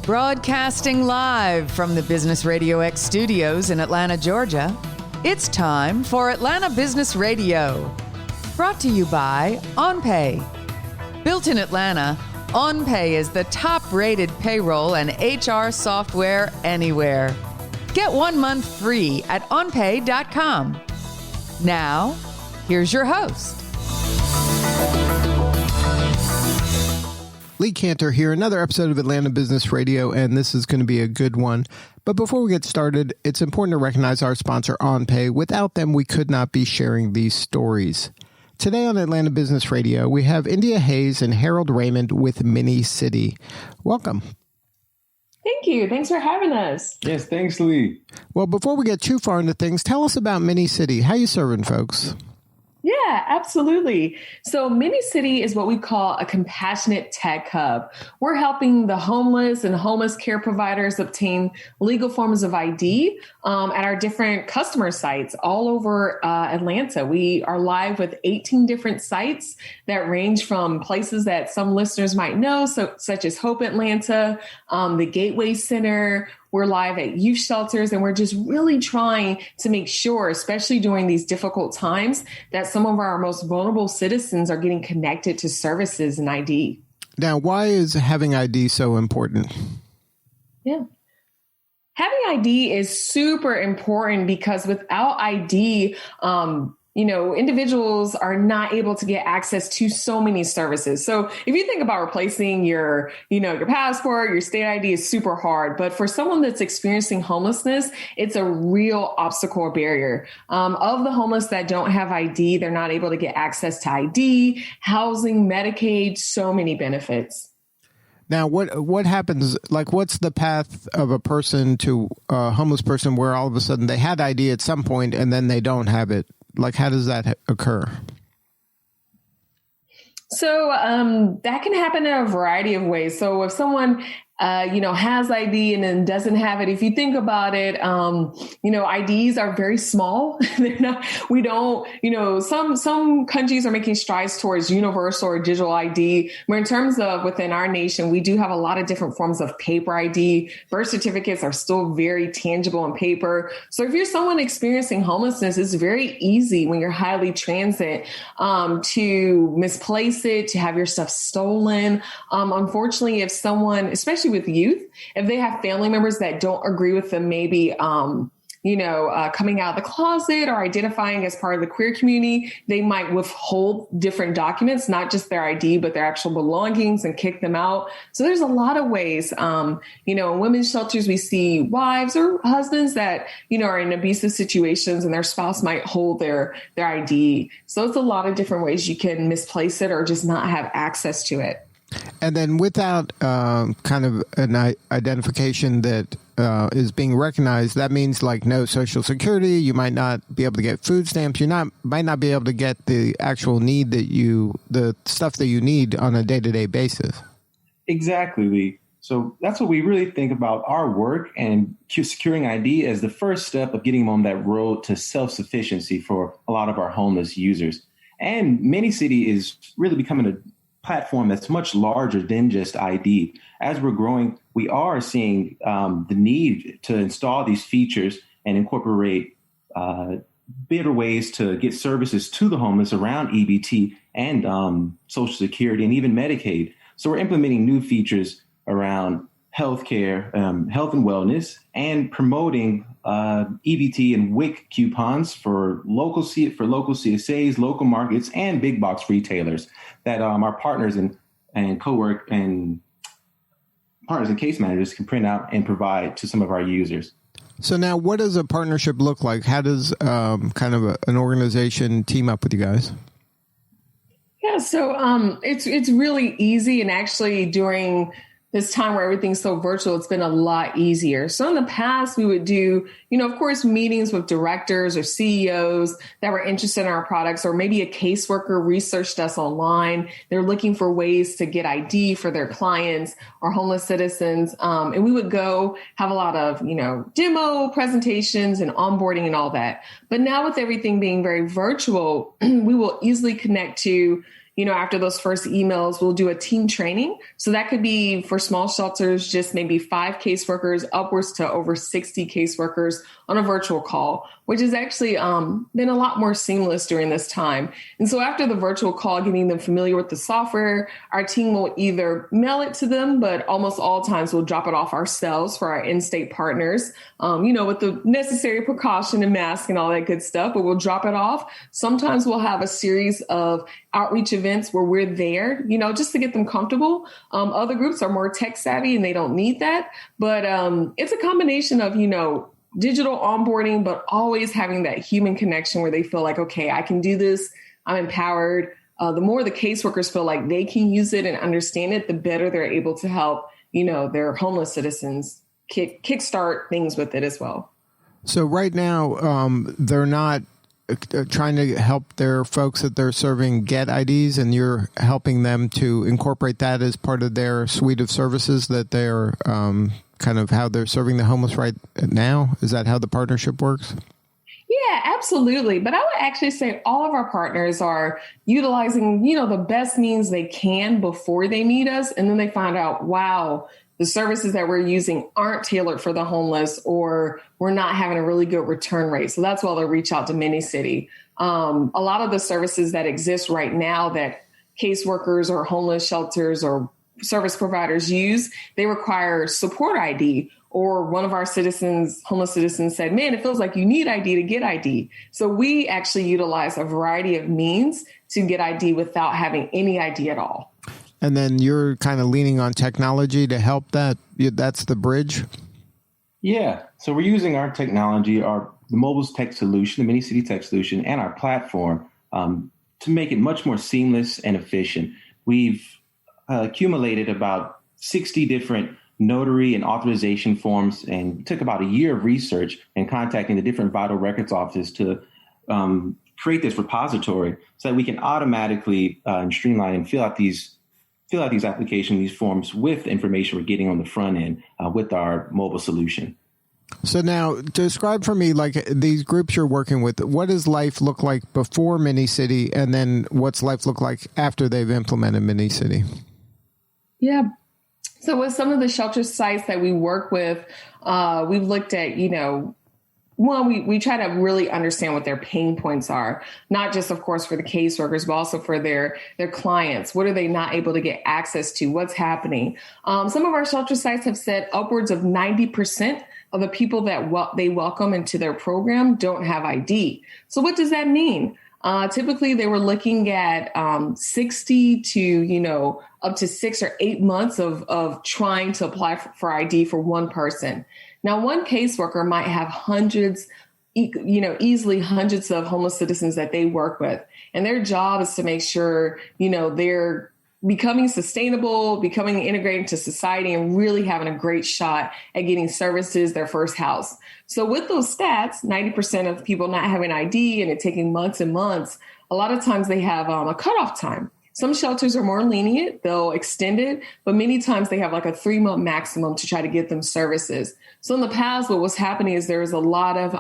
Broadcasting live from the Business RadioX studios in Atlanta, Georgia, it's time for Atlanta Business Radio. Brought to you by OnPay. Built in Atlanta, OnPay is the top-rated payroll and HR software anywhere. Get 1 month free at onpay.com. Now, here's your host. Lee Cantor here, another episode of Atlanta Business Radio, and this is going to be a good one. But before we get started, it's important to recognize our sponsor, OnPay. Without them, we could not be sharing these stories. Today on Atlanta Business Radio, we have India Hayes and Herold Raymond with Mini City. Welcome. Thank you. Thanks for having us. Yes, thanks, Lee. Well, before we get too far into things, tell us about Mini City. How you serving folks? Yeah, absolutely. So Mini City is what we call a compassionate tech hub. We're helping the homeless and homeless care providers obtain legal forms of ID at our different customer sites all over Atlanta. We are live with 18 different sites that range from places that some listeners might know, such as Hope Atlanta, the Gateway Center. We're live at youth shelters, and we're just really trying to make sure, especially during these difficult times, that some of our most vulnerable citizens are getting connected to services and ID. Now, why is having ID so important? Yeah. Having ID is super important because without ID, individuals are not able to get access to so many services. So if you think about replacing your passport, your state ID is super hard. But for someone that's experiencing homelessness, it's a real obstacle or barrier. Of the homeless that don't have ID, they're not able to get access to ID, housing, Medicaid, so many benefits. Now, what happens, like what's the path of a person to a homeless person where all of a sudden they had ID at some point and then they don't have it? Like, how does that occur? So that can happen in a variety of ways. So if someone, has ID and then doesn't have it, if you think about it, IDs are very small. They're not, some countries are making strides towards universal or digital ID. But in terms of within our nation, we do have a lot of different forms of paper ID. Birth certificates are still very tangible on paper. So if you're someone experiencing homelessness, it's very easy when you're highly transit to misplace it, to have your stuff stolen. Unfortunately, if someone, especially with youth, if they have family members that don't agree with them, maybe, coming out of the closet or identifying as part of the queer community, they might withhold different documents, not just their ID, but their actual belongings and kick them out. So there's a lot of ways, in women's shelters, we see wives or husbands that, are in abusive situations and their spouse might hold their ID. So it's a lot of different ways you can misplace it or just not have access to it. And then without kind of an identification that is being recognized, that means like no Social Security. You might not be able to get food stamps. Might not be able to get the actual need the stuff that you need on a day-to-day basis. Exactly, Lee. So that's what we really think about our work, and securing ID as the first step of getting them on that road to self-sufficiency for a lot of our homeless users. And Mini City is really becoming a platform that's much larger than just ID. As we're growing, we are seeing the need to install these features and incorporate better ways to get services to the homeless around EBT and Social Security and even Medicaid. So we're implementing new features around healthcare, health and wellness, and promoting EBT and WIC coupons for local CSAs, local markets, and big box retailers that our partners and co-work and partners and case managers can print out and provide to some of our users. So now, what does a partnership look like? How does an organization team up with you guys? Yeah, so it's really easy, and actually during this time where everything's so virtual, it's been a lot easier. So in the past, we would do, of course, meetings with directors or CEOs that were interested in our products, or maybe a caseworker researched us online. They're looking for ways to get ID for their clients or homeless citizens. And we would go have a lot of, demo presentations and onboarding and all that. But now with everything being very virtual, we will easily connect to after those first emails, we'll do a team training. So that could be for small shelters, just maybe 5 caseworkers upwards to over 60 caseworkers on a virtual call, which has actually been a lot more seamless during this time. And so after the virtual call, getting them familiar with the software, our team will either mail it to them, but almost all times we'll drop it off ourselves for our in-state partners, with the necessary precaution and mask and all that good stuff, but we'll drop it off. Sometimes we'll have a series of outreach events where we're there, just to get them comfortable. Other groups are more tech savvy and they don't need that. But it's a combination of, digital onboarding, but always having that human connection where they feel like, okay, I can do this. I'm empowered. The more the caseworkers feel like they can use it and understand it, the better they're able to help, their homeless citizens kickstart things with it as well. So right now, they're not trying to help their folks that they're serving get IDs, and you're helping them to incorporate that as part of their suite of services that they're kind of how they're serving the homeless right now? Is that how the partnership works? Yeah, absolutely. But I would actually say all of our partners are utilizing, the best means they can before they meet us. And then they find out, wow, the services that we're using aren't tailored for the homeless, or we're not having a really good return rate. So that's why they'll reach out to Minicity. A lot of the services that exist right now that caseworkers or homeless shelters or service providers use, they require support ID, or one of our homeless citizens said, man, it feels like you need ID to get ID. So we actually utilize a variety of means to get ID without having any ID at all. And then you're kind of leaning on technology to help that. That's the bridge. Yeah. So we're using our technology, the mobile tech solution, the Minicity tech solution, and our platform to make it much more seamless and efficient. We've accumulated about 60 different notary and authorization forms, and took about a year of research and contacting the different vital records offices to create this repository so that we can automatically and streamline and fill out these applications, these forms with information we're getting on the front end with our mobile solution. So now describe for me, like these groups you're working with, what does life look like before Minicity, and then what's life look like after they've implemented Minicity? Yeah. So with some of the shelter sites that we work with, we've looked at, we try to really understand what their pain points are, not just, of course, for the caseworkers, but also for their clients. What are they not able to get access to? What's happening? Some of our shelter sites have said upwards of 90% of the people that they welcome into their program don't have ID. So what does that mean? Typically, they were looking at 60 to, up to 6 or 8 months of trying to apply for ID for one person. Now, one caseworker might have hundreds, easily hundreds of homeless citizens that they work with. And their job is to make sure, they're becoming sustainable, becoming integrated into society, and really having a great shot at getting services, their first house. So with those stats, 90% of people not having ID and it taking months and months, a lot of times they have a cutoff time. Some shelters are more lenient, they'll extend it, but many times they have like a 3-month maximum to try to get them services. So in the past, what was happening is there was a lot of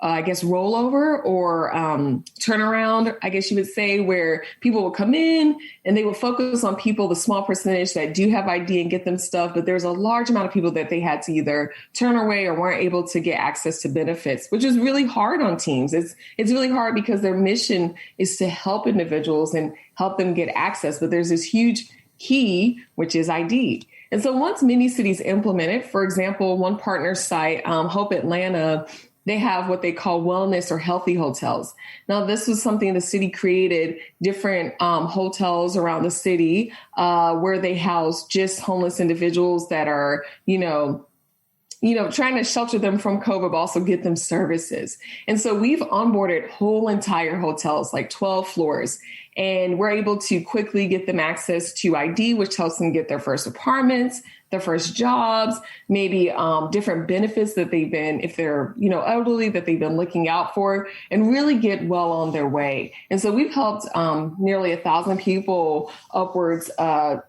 rollover or turnaround, I guess you would say, where people will come in and they will focus on people, the small percentage that do have ID and get them stuff. But there's a large amount of people that they had to either turn away or weren't able to get access to benefits, which is really hard on teams. It's really hard because their mission is to help individuals and help them get access. But there's this huge key, which is ID. And so once Minicity implemented, for example, one partner site, Hope Atlanta, they have what they call wellness or healthy hotels. Now, this was something the city created, different hotels around the city where they house just homeless individuals that are, trying to shelter them from COVID, but also get them services. And so we've onboarded whole entire hotels, like 12 floors. And we're able to quickly get them access to ID, which helps them get their first apartments, their first jobs, maybe different benefits that they've been, if they're, elderly, that they've been looking out for, and really get well on their way. And so we've helped nearly 1,000 people upwards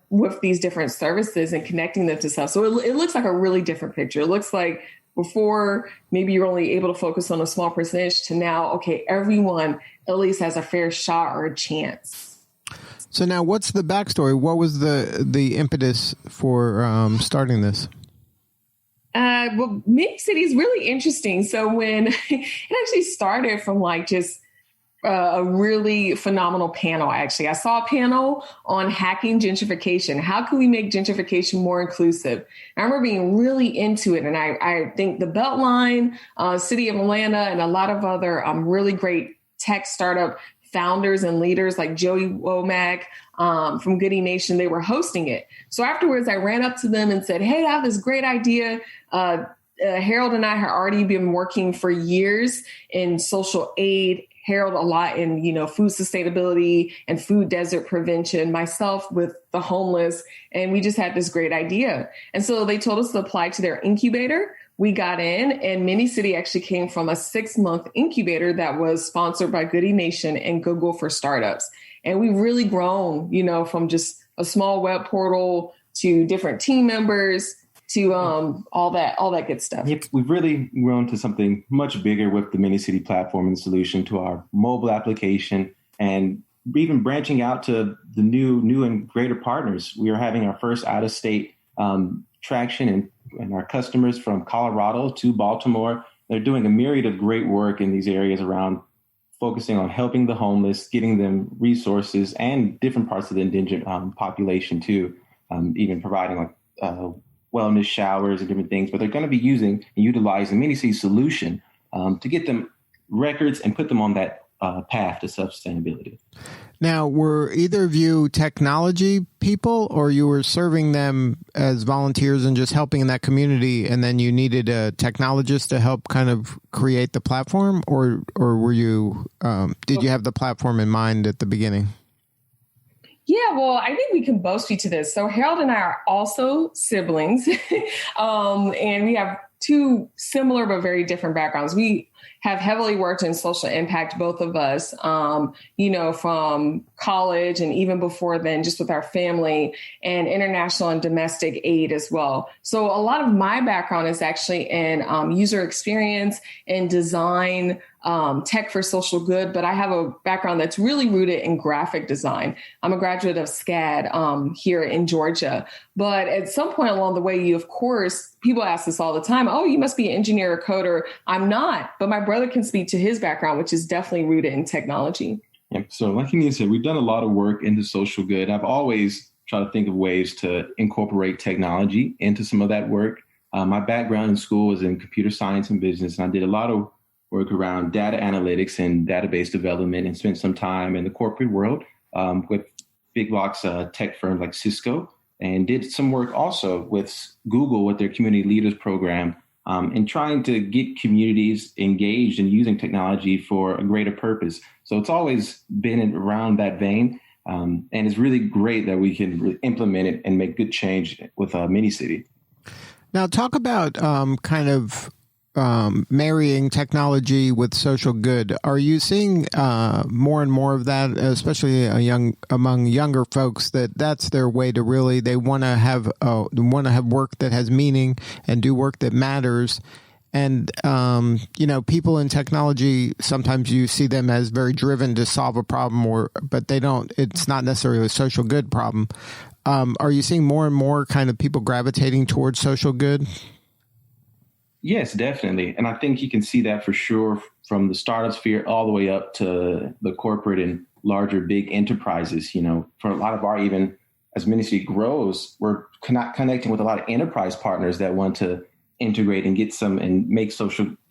with these different services and connecting them to stuff. So it looks like a really different picture. It looks like before, maybe you're only able to focus on a small percentage, to now, okay, everyone at least has a fair shot or a chance. So now what's the backstory? What was the impetus for starting this? Well, Mini City is really interesting. So when it actually started from like just a really phenomenal panel, actually. I saw a panel on hacking gentrification. How can we make gentrification more inclusive? And I remember being really into it. And I think the Beltline, City of Atlanta, and a lot of other really great tech startup founders and leaders like Joey Womack from Goody Nation, they were hosting it. So afterwards, I ran up to them and said, hey, I have this great idea. Herold and I had already been working for years in social aid. Herold a lot in, food sustainability and food desert prevention, myself with the homeless. And we just had this great idea. And so they told us to apply to their incubator. We got in, and Mini City actually came from a 6-month incubator that was sponsored by Goody Nation and Google for Startups. And we've really grown, from just a small web portal to different team members to all that good stuff. Yep, we've really grown to something much bigger with the Mini City platform and solution to our mobile application, and even branching out to the new and greater partners. We are having our first out-of-state traction and our customers from Colorado to Baltimore. They're doing a myriad of great work in these areas around focusing on helping the homeless, getting them resources and different parts of the indigent population too, even providing like wellness showers and different things. But they're going to be using and utilizing Mini City's solution to get them records and put them on that path to self-sustainability. Now, were either of you technology people, or you were serving them as volunteers and just helping in that community, and then you needed a technologist to help kind of create the platform, or were you did you have the platform in mind at the beginning? Yeah, well, I think we can both speak to this. So Herold and I are also siblings, and we have two similar but very different backgrounds. We have heavily worked in social impact, both of us, from college and even before then, just with our family, and international and domestic aid as well. So a lot of my background is actually in user experience and design, tech for social good, but I have a background that's really rooted in graphic design. I'm a graduate of SCAD here in Georgia. But at some point along the way, people ask this all the time, oh, you must be an engineer or coder. I'm not, but my brother can speak to his background, which is definitely rooted in technology. Yeah, so like you said, we've done a lot of work into social good. I've always tried to think of ways to incorporate technology into some of that work. My background in school was in computer science and business, and I did a lot of work around data analytics and database development, and spent some time in the corporate world with big box tech firms like Cisco, and did some work also with Google with their community leaders program, and trying to get communities engaged in using technology for a greater purpose. So it's always been around that vein, and it's really great that we can implement it and make good change with Mini City. Now, talk about marrying technology with social good. Are you seeing more and more of that, especially among younger folks, that's their way to really, they want to have work that has meaning and do work that matters. And, people in technology, sometimes you see them as very driven to solve a problem, but it's not necessarily a social good problem. Are you seeing more and more kind of people gravitating towards social good? Yes, definitely. And I think you can see that for sure from the startup sphere all the way up to the corporate and larger big enterprises. For a lot of our, even as Mini City grows, we're connecting with a lot of enterprise partners that want to integrate and get some and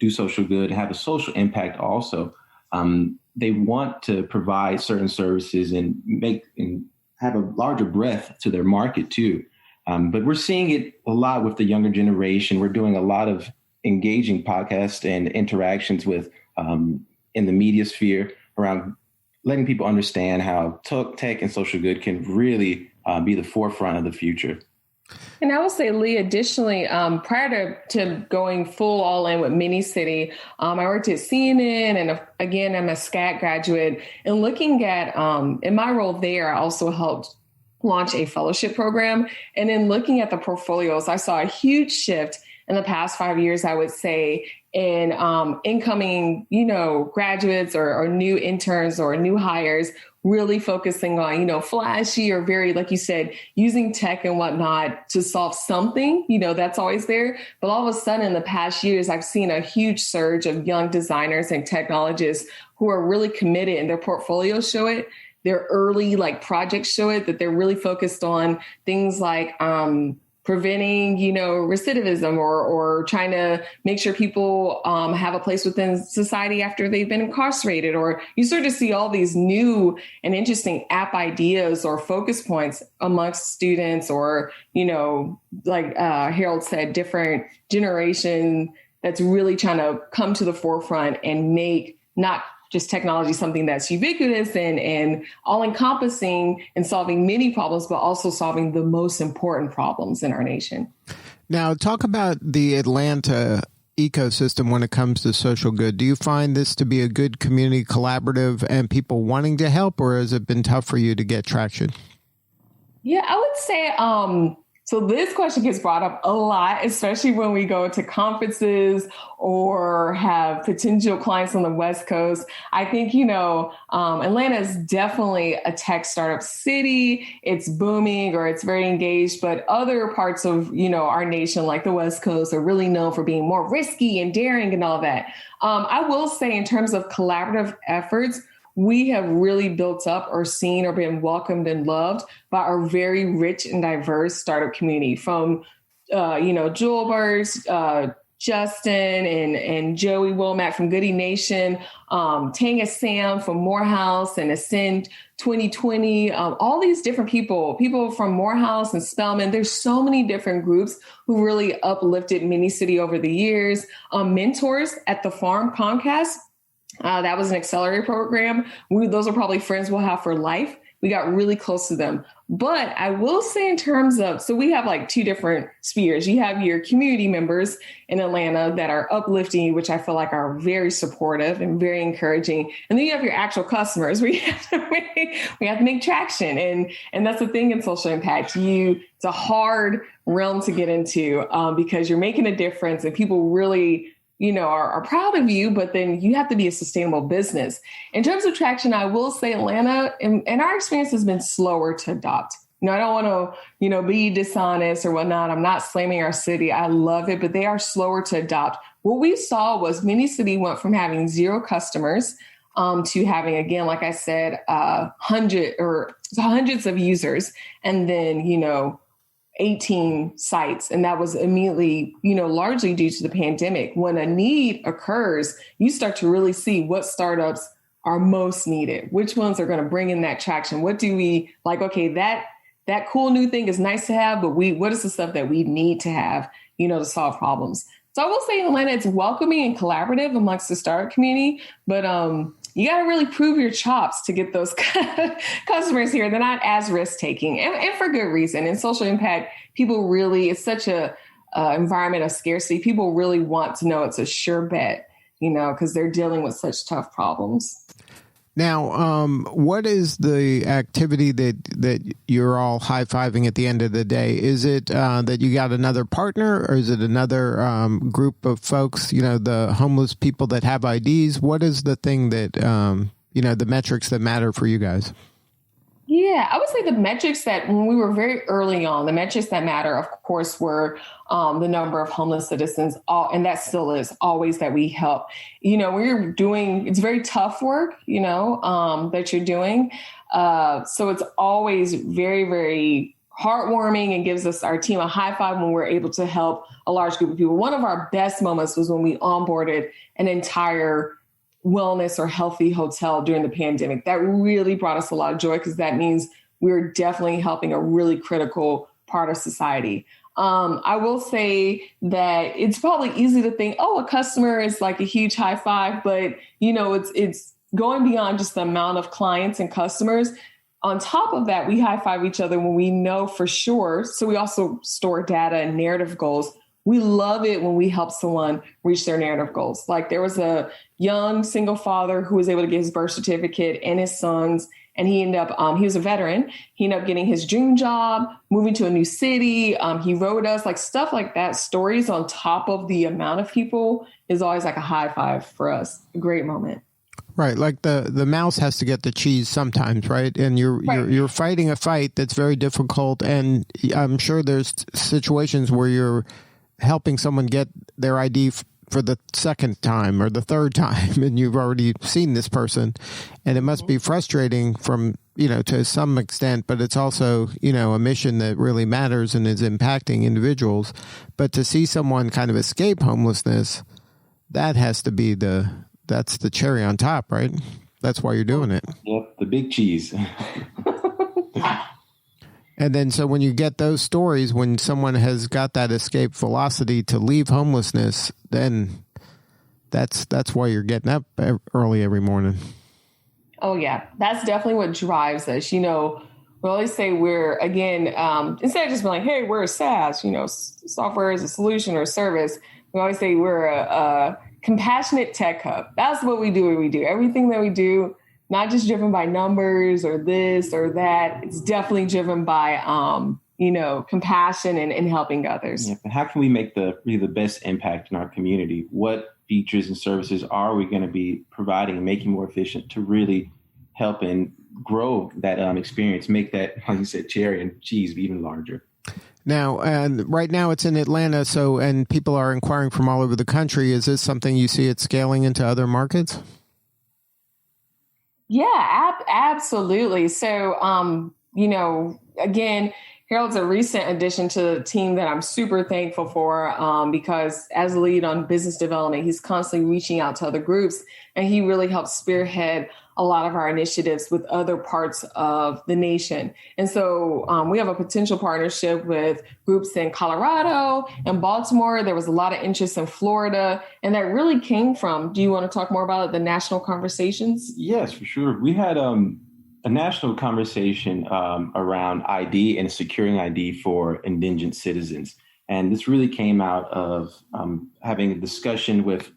do social good, have a social impact also. They want to provide certain services and have a larger breadth to their market too. But we're seeing it a lot with the younger generation. We're doing a lot of engaging podcasts and interactions with in the media sphere around letting people understand how tech and social good can really be the forefront of the future. And I will say, Lee, additionally, prior to going full all in with Mini City, I worked at CNN, and again, I'm a SCAD graduate. And looking at, in my role there, I also helped launch a fellowship program. And then looking at the portfolios, I saw a huge shift in the past 5 years, I would say, in incoming, graduates or new interns or new hires really focusing on, flashy or very, like you said, using tech and whatnot to solve something, that's always there. But all of a sudden in the past years, I've seen a huge surge of young designers and technologists who are really committed, and their portfolios show it. Their early projects show it, that they're really focused on things like preventing, recidivism or trying to make sure people have a place within society after they've been incarcerated. Or you start to see all these new and interesting app ideas or focus points amongst students, or, Herold said, different generation that's really trying to come to the forefront and make not just technology something that's ubiquitous and all-encompassing and solving many problems, but also solving the most important problems in our nation. Now, talk about the Atlanta ecosystem when it comes to social good. Do you find this to be a good community collaborative and people wanting to help, or has it been tough for you to get traction? Yeah, I would say, so this question gets brought up a lot, especially when we go to conferences or have potential clients on the West Coast. I think, Atlanta is definitely a tech startup city. It's booming, or it's very engaged, but other parts of, our nation, like the West Coast, are really known for being more risky and daring and all that. I will say, in terms of collaborative efforts, we have really built up or seen or been welcomed and loved by our very rich and diverse startup community, from, Jewel Burst, Justin and Joey Womack from Goody Nation, Tanga Sam from Morehouse and Ascend 2020, all these different people from Morehouse and Spelman. There's so many different groups who really uplifted Mini City over the years. Mentors at the Farm Comcast. That was an accelerator program. Those are probably friends we'll have for life. We got really close to them. But I will say, in terms of, so we have two different spheres. You have your community members in Atlanta that are uplifting you, which I feel like are very supportive and very encouraging. And then you have your actual customers. We have to make traction. And that's the thing in social impact. It's a hard realm to get into because you're making a difference and people really are proud of you, but then you have to be a sustainable business. In terms of traction, I will say Atlanta, and our experience has been slower to adopt. I don't want to, be dishonest or whatnot. I'm not slamming our city. I love it, but they are slower to adopt. What we saw was Mini City went from having 0 customers to having, again, like I said, hundreds of users, and then, 18 sites. And that was immediately, largely due to the pandemic. When a need occurs, you start to really see what startups are most needed, which ones are going to bring in that traction. What do we like? Okay, that cool new thing is nice to have, but what is the stuff that we need to have, to solve problems? So I will say in Atlanta, it's welcoming and collaborative amongst the startup community, but you got to really prove your chops to get those customers here. They're not as risk-taking, and for good reason. In social impact, people really, it's such a environment of scarcity. People really want to know it's a sure bet, because they're dealing with such tough problems. Now, what is the activity that you're all high-fiving at the end of the day? Is it that you got another partner, or is it another group of folks, the homeless people that have IDs? What is the thing that, the metrics that matter for you guys? Yeah, I would say the metrics that when we were very early on, the metrics that matter, of course, were the number of homeless citizens, and that still is always that we help. When you're doing, it's very tough work, that you're doing. So it's always very, very heartwarming and gives our team a high five when we're able to help a large group of people. One of our best moments was when we onboarded an entire wellness or healthy hotel during the pandemic. That really brought us a lot of joy, because that means we're definitely helping a really critical part of society. I will say that it's probably easy to think, a customer is like a huge high five, but it's going beyond just the amount of clients and customers. On top of that, we high five each other when we know for sure. So we also store data and narrative goals. We love it when we help someone reach their narrative goals. Like there was a young single father who was able to get his birth certificate and his son's, and he ended up, he was a veteran. He ended up getting his dream job, moving to a new city. He wrote us, like stuff like that. Stories on top of the amount of people is always like a high five for us. A great moment. Right, like the mouse has to get the cheese sometimes, right? And you're fighting a fight that's very difficult, and I'm sure there's situations where you're helping someone get their ID for the second time or the third time, and you've already seen this person, and it must be frustrating from, to some extent, but it's also, a mission that really matters and is impacting individuals. But to see someone kind of escape homelessness, that has to be that's the cherry on top, right? That's why you're doing it. Yep, the big cheese. And then so when you get those stories, when someone has got that escape velocity to leave homelessness, then that's why you're getting up early every morning. Oh, yeah. That's definitely what drives us. We always say we're, again, instead of just being like, hey, we're a SaaS, software is a solution or a service, we always say we're a compassionate tech hub. That's what we do. We do everything that we do, not just driven by numbers or this or that. It's definitely driven by, compassion and helping others. Yeah, but how can we make the best impact in our community? What features and services are we going to be providing and making more efficient to really help and grow that experience, make that, like you said, cherry and cheese even larger? Now, and right now it's in Atlanta, and people are inquiring from all over the country. Is this something you see it scaling into other markets? Yeah, absolutely. So, again, Herold's a recent addition to the team that I'm super thankful for because as lead on business development, he's constantly reaching out to other groups, and he really helps spearhead a lot of our initiatives with other parts of the nation. And so we have a potential partnership with groups in Colorado and Baltimore. There was a lot of interest in Florida, and that really came from, do you want to talk more about the national conversations? Yes, for sure. We had a national conversation around ID and securing ID for indigent citizens. And this really came out of having a discussion with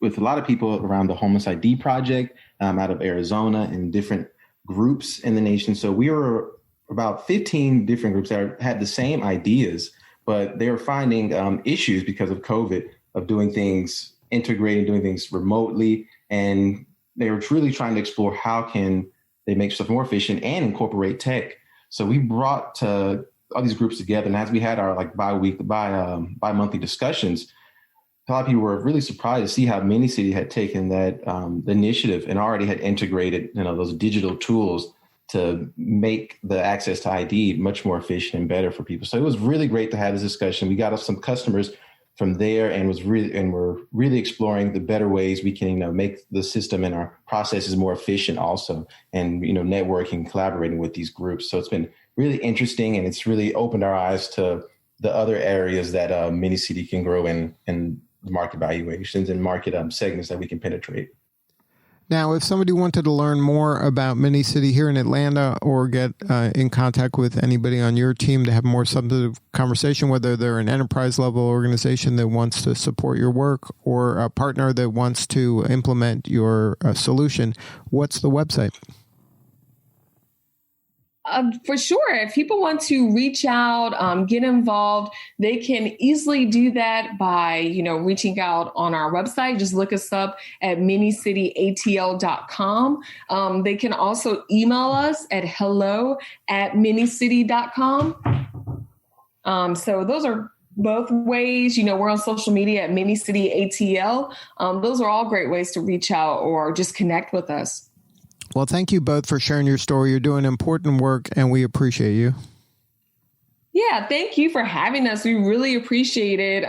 a lot of people around the Homeless ID Project out of Arizona and different groups in the nation. So we were about 15 different groups that had the same ideas, but they were finding issues because of COVID of doing things, doing things remotely. And they were really trying to explore how can they make stuff more efficient and incorporate tech. So we brought all these groups together. And as we had our bi-monthly discussions, a lot of people were really surprised to see how MiniCity had taken that the initiative and already had integrated, those digital tools to make the access to ID much more efficient and better for people. So it was really great to have this discussion. We got us some customers from there and we're really exploring the better ways we can, make the system and our processes more efficient also, and, networking, collaborating with these groups. So it's been really interesting, and it's really opened our eyes to the other areas that MiniCity can grow in and market valuations and market segments that we can penetrate. Now, if somebody wanted to learn more about MiniCity here in Atlanta or get in contact with anybody on your team to have more substantive conversation, whether they're an enterprise level organization that wants to support your work or a partner that wants to implement your solution, what's the website? For sure. If people want to reach out, get involved, they can easily do that by, reaching out on our website. Just look us up at minicityatl.com. They can also email us at hello@minicity.com. So those are both ways. We're on social media at MiniCityATL. Those are all great ways to reach out or just connect with us. Well, thank you both for sharing your story. You're doing important work, and we appreciate you. Yeah, thank you for having us. We really appreciate it.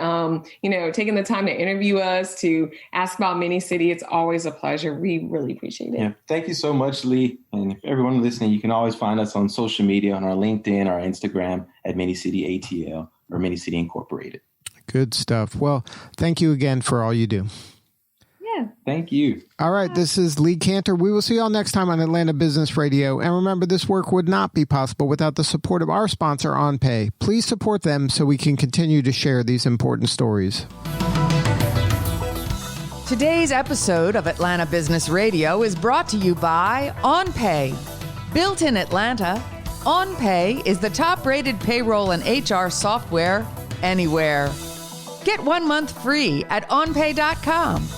Taking the time to interview us, to ask about MiniCity. It's always a pleasure. We really appreciate it. Yeah, thank you so much, Lee. And if everyone listening, you can always find us on social media, on our LinkedIn, our Instagram at MiniCityATL or MiniCity Incorporated. Good stuff. Well, thank you again for all you do. Thank you. All right. This is Lee Cantor. We will see you all next time on Atlanta Business Radio. And remember, this work would not be possible without the support of our sponsor, OnPay. Please support them so we can continue to share these important stories. Today's episode of Atlanta Business Radio is brought to you by OnPay. Built in Atlanta, OnPay is the top-rated payroll and HR software anywhere. Get 1 month free at onpay.com.